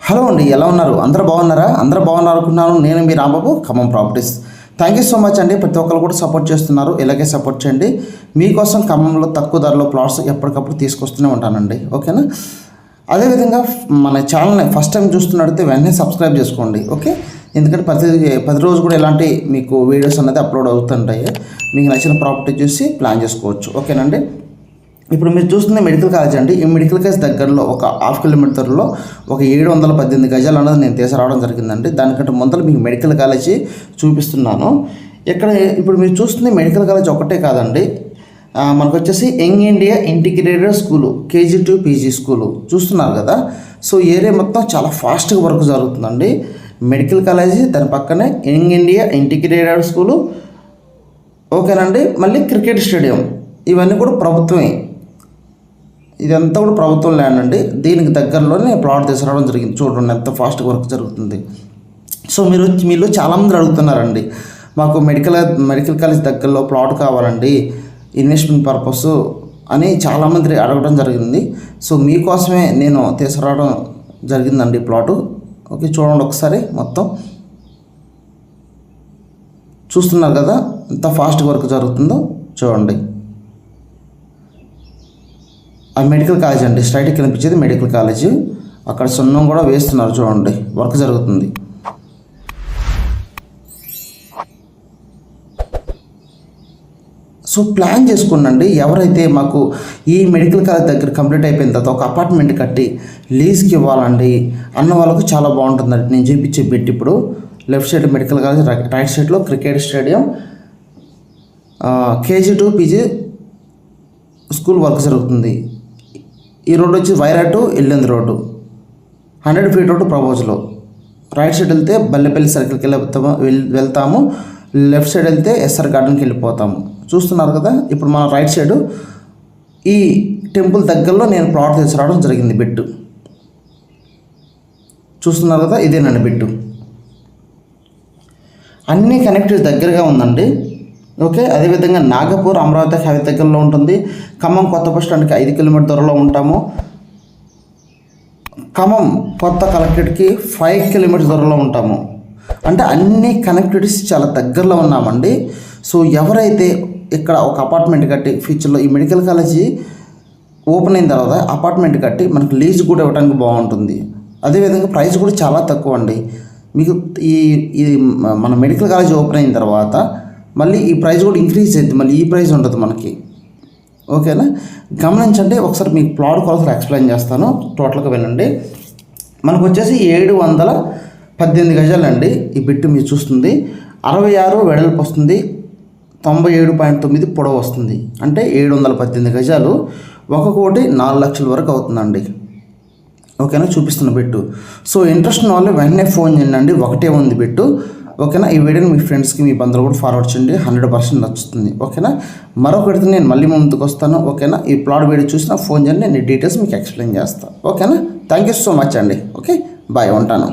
Hello అండి, ఎలా ఉన్నారు? అందరూ బాగున్నారా? అందరూ బాగున్నారు అనుకుంటున్నాను. నేను మీ Rambabu, Khammam properties. Thank you so much అండి. ప్రతి ఒక్కరు కూడా సపోర్ట్ చేస్తున్నారు. ఇలాగే సపోర్ట్ చేయండి. మీకోసం ఖమ్మంలో తక్కువ ధరలో ప్లాట్స్ ఎప్పటికప్పుడు తీసుకొస్తూనే ఉంటానండి. ఓకేనా? అదేవిధంగా మన ఛానల్ని ఫస్ట్ టైం చూస్తున్నట్టయితే వెంటనే సబ్స్క్రైబ్ చేసుకోండి. ఓకే, ఎందుకంటే ప్రతి రోజు కూడా ఇలాంటి మీకు వీడియోస్ అనేది అప్లోడ్ అవుతుంటాయి. మీకు నచ్చిన ప్రాపర్టీ చూసి ప్లాన్ చేసుకోవచ్చు. ఓకేనండి? ఇప్పుడు మీరు చూస్తుంది మెడికల్ కాలేజ్ అండి. ఈ మెడికల్ కాలేజ్ దగ్గరలో ఒక 1/2 కిలోమీటర్లో ఒక 718 గజాలు అన్నది నేను తీసుకురావడం జరిగిందండి. దానికంటే ముందర మీకు మెడికల్ కాలేజీ చూపిస్తున్నాను. ఇక్కడ ఇప్పుడు మీరు చూస్తుంది మెడికల్ కాలేజ్ ఒకటే కాదండి, మనకు వచ్చేసి young India integrated school, KG to PG school చూస్తున్నారు కదా. సో ఏరియా మొత్తం చాలా ఫాస్ట్గా వర్క్ జరుగుతుందండి. మెడికల్ కాలేజీ, దాని పక్కనే యంగ్ ఇండియా ఇంటిగ్రేటెడ్ స్కూలు, ఓకేనండి. మళ్ళీ క్రికెట్ స్టేడియం, ఇవన్నీ కూడా ప్రభుత్వమే. ఇదంతా కూడా ప్రభుత్వం ల్యాండ్ అండి. దీనికి దగ్గరలోనే ప్లాట్ తీసుకురావడం జరిగింది. చూడండి ఎంత ఫాస్ట్గా వర్క్ జరుగుతుంది. సో మీలో చాలామంది అడుగుతున్నారండి, మాకు మెడికల్ కాలేజ్ దగ్గరలో ప్లాట్ కావాలండి ఇన్వెస్ట్మెంట్ పర్పస్ అని చాలామంది అడగడం జరిగింది. సో మీకోసమే నేను తీసుకురావడం జరిగిందండి ప్లాటు. ఓకే, చూడండి ఒకసారి మొత్తం చూస్తున్నారు కదా ఎంత ఫాస్ట్గా వర్క్ జరుగుతుందో చూడండి. ఆ మెడికల్ కాలేజ్ అండి, స్ట్రైట్కి కనిపించేది మెడికల్ కాలేజ్. అక్కడ సున్నం కూడా వేస్తున్నారు, చూడండి వర్క్ జరుగుతుంది. సో ప్లాన్ చేసుకున్నాండి. ఎవరైతే మాకు ఈ మెడికల్ కాలేజ్ దగ్గర కంప్లీట్ అయిపోయిన తర్వాత ఒక అపార్ట్మెంట్ కట్టి లీజ్కి ఇవ్వాలండి అన్న వాళ్ళకు చాలా బాగుంటుందండి. నేను చూపించే బిట్ ఇప్పుడు left side medical college, right సైడ్లో cricket stadium, KG to PG school work జరుగుతుంది. ఈ రోడ్డు వచ్చి వైరా టు ఎల్లింది రోడ్డు, 100 feet రోడ్డు ప్రపోజలో. రైట్ సైడ్ వెళ్తే బల్లెపల్లి సర్కిల్కి వెళ్తాము, లెఫ్ట్ సైడ్ వెళ్తే SR గార్డెన్కి వెళ్ళిపోతాము. చూస్తున్నారు కదా. ఇప్పుడు మన రైట్ సైడు ఈ టెంపుల్ దగ్గరలో నేను ప్లాట్ తీసుకురావడం జరిగింది. బిట్టు చూస్తున్నారు కదా, ఇదేనండి బిట్టు. అన్ని కనెక్టివ్ దగ్గరగా ఉందండి. ఓకే, అదేవిధంగా నాగపూర్ అమరావతి హైవే దగ్గరలో ఉంటుంది. ఖమ్మం కొత్త బస్ స్టాండ్కి 5 కిలోమీటర్ దూరంలో ఉంటాము. ఖమ్మం కొత్త కలెక్టరేట్కి 5 కిలోమీటర్స్ దూరంలో ఉంటాము. అంటే అన్ని కనెక్టివిటీస్ చాలా దగ్గరలో ఉన్నామండి. సో ఎవరైతే ఇక్కడ ఒక అపార్ట్మెంట్ కట్టి ఫ్యూచర్లో ఈ మెడికల్ కాలేజీ ఓపెన్ అయిన తర్వాత అపార్ట్మెంట్ కట్టి మనకు లీజ్ కూడా ఇవ్వడానికి బాగుంటుంది. అదేవిధంగా ప్రైస్ కూడా చాలా తక్కువ అండి. మీకు ఈ మన మెడికల్ కాలేజ్ ఓపెన్ అయిన తర్వాత మళ్ళీ ఈ ప్రైస్ కూడా ఇంక్రీజ్ అవుతుంది, మళ్ళీ ఈ ప్రైస్ ఉంటుంది మనకి. ఓకేనా? గమనించండి. ఒకసారి మీకు ప్లాట్ కొలతలు ఎక్స్ప్లెయిన్ చేస్తాను, టోటల్గా వినండి. మనకు వచ్చేసి 718 గజాలండి ఈ బిట్టు మీరు చూస్తుంది. 66 వెడల్పు వస్తుంది, 97.9 పొడవు వస్తుంది. అంటే 718 గజాలు, 1 కోటి 4 లక్షల వరకు అవుతుందండి. ఓకేనా? చూపిస్తున్న బిట్టు. సో ఇంట్రెస్ట్ ఉన్న వాళ్ళు వెంటనే ఫోన్ చేయండి. ఒకటే ఉంది బిట్టు. ఓకేనా? ఈ వీడియోని మీ ఫ్రెండ్స్కి, మీ బంధువులు కూడా ఫార్వర్డ్ చేయండి. 100% నచ్చుతుంది. ఓకేనా? మరొకటి నేను మళ్ళీ ముందుకు వస్తాను. ఓకేనా? ఈ ప్లాట్ వీడియో చూసినా ఫోన్ చేయండి, నేను డీటెయిల్స్ మీకు ఎక్స్ప్లెయిన్ చేస్తాను. ఓకేనా? థ్యాంక్ యూ సో మచ్ అండి. ఓకే, బాయ్, ఉంటాను.